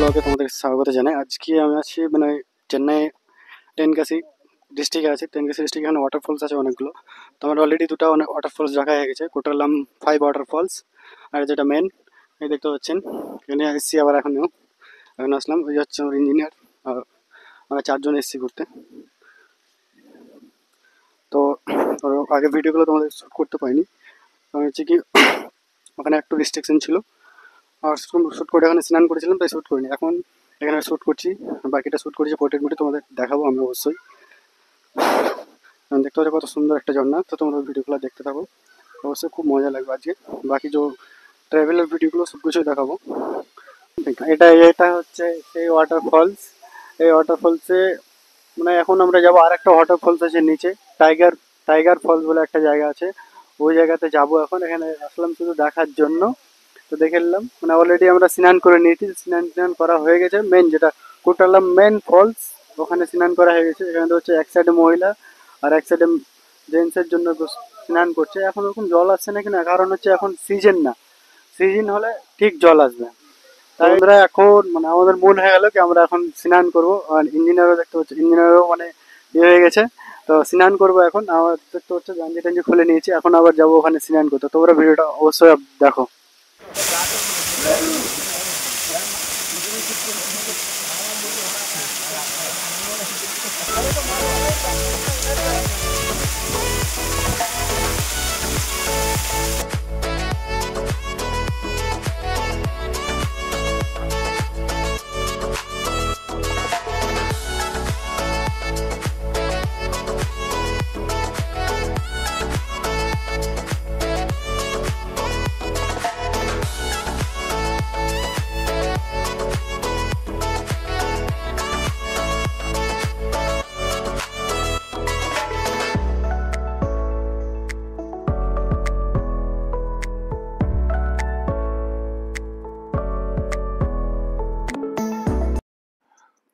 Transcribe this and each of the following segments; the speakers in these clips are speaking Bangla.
ব্লগে তোমাদের স্বাগত জানাই। আজকে আমি আছি মানে চেন্নাই টেনকাসি ডিস্ট্রিক্টে আছি। টেনকাসি ডিস্ট্রিক্টে এখানে ওয়াটারফলস আছে অনেকগুলো। তো আমার অলরেডি দুটো ওয়াটারফলস দেখা হয়ে গেছে। কোটালাম 5 ওয়াটারফলস আর যেটা মেন এই দেখতে পাচ্ছেন। এখানে এসছি আবার এখন আসলাম। ওই হচ্ছে আমার ইঞ্জিনিয়ার আর আমরা 4 জন এসছি ঘুরতে। তো আগে ভিডিওগুলো তোমাদের শ্যুট করতে পারিনি, কারণ হচ্ছে কি ওখানে একটু রেস্ট্রিকশন ছিল। আর শ্যুট করে এখানে স্নান করেছিলাম, তাই শ্যুট করিনি। এখন এখানে শ্যুট করছি, বাকিটা শ্যুট করেছি পোর্ট্রেট মোডে, তোমাদের দেখাবো আমি অবশ্যই। দেখতে পাচ্ছ কত সুন্দর একটা ঝর্ণা। তো তোমরা ভিডিওগুলো দেখতে থাকো, অবশ্যই খুব মজা লাগবে আজকে। বাকি যে ট্রাভেলের ভিডিওগুলো সব কিছুই দেখাবো। এটা এটা হচ্ছে সেই ওয়াটারফলস। এই ওয়াটারফলসে মানে এখন আমরা যাবো আর একটা ওয়াটারফলস আছে নিচে, টাইগার টাইগার ফলস বলে একটা জায়গা আছে। ওই জায়গাতে যাবো এখন। এখানে আসলাম শুধু দেখার জন্য। তো দেখে নিলাম, মানে অলরেডি আমরা স্নান করে নিয়েছি, স্নান টান করা হয়ে গেছে। মেন যেটা কোটালাম মেন ফলস, ওখানে স্নান করা হয়ে গেছে। এখানে তো হচ্ছে এক সাইডে মহিলা আর এক সাইডে জেন্টসের জন্য তো স্নান করছে। এখন ওরকম জল আসছে নাকি না, কারণ হচ্ছে এখন সিজন না, সিজন হলে ঠিক জল আসবে। তাই আমরা এখন মানে আমাদের মন হয়ে গেল কি আমরা এখন স্নান করবো। আর ইঞ্জিনিয়ারও দেখতে পাচ্ছি, ইঞ্জিনিয়ারও মানে ইয়ে হয়ে গেছে। তো স্নান করবো এখন। আমার দেখতে হচ্ছে গাঞ্জি টাঞ্জি খুলে নিয়েছি, এখন আবার যাবো ওখানে স্নান করতে। তোমরা ভিডিওটা অবশ্যই দেখো।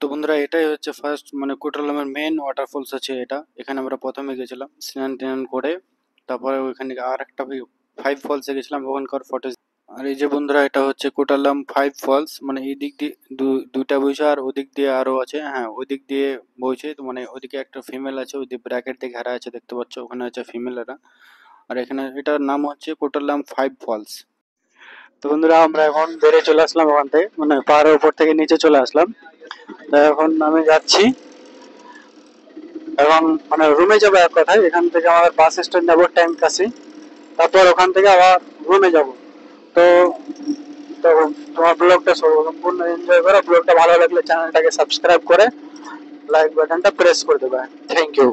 তো বন্ধুরা, এটাই হচ্ছে ফার্স্ট মানে কোটালামের মেন ওয়াটারফলস আছে এটা। এখানে আমরা প্রথমে গেছিলাম স্নান টান করে, তারপরে ওইখান থেকে আর একটা 5 ফলসে গেছিলাম, ওখানকার ফটো। আর এই যে বন্ধুরা, এটা হচ্ছে কোটালাম 5 ফলস, মানে এই দিক দিয়ে দুইটা বইছে আর ওদিক দিয়ে আরো আছে। হ্যাঁ, ওই দিক দিয়ে বইছে, তো মানে ওইদিকে একটা ফিমেল আছে, ওই দিকে ব্র্যাকেট দিয়ে ঘেরা আছে দেখতে পাচ্ছ, ওখানে আছে ফিমেলেরা। আর এখানে এটার নাম হচ্ছে কোটালাম 5 ফলস। তো বন্ধুরা, আমরা এখন বেরিয়ে চলে আসলাম ওখান থেকে, মানে পাহাড়ের উপর থেকে নিচে চলে আসলাম। তো এখন আমি যাচ্ছি এবং মানে রুমে যাবো এক কথায়। এখান থেকে আমাদের বাস স্ট্যান্ড যাবো টেনকাসি, তারপর ওখান থেকে আবার রুমে যাব। তো তো তোমার ব্লগটা সম্পূর্ণ এনজয় করো। ব্লগটা ভালো লাগলে চ্যানেলটাকে সাবস্ক্রাইব করে লাইক বাটনটা প্রেস করে দেবে। Thank you.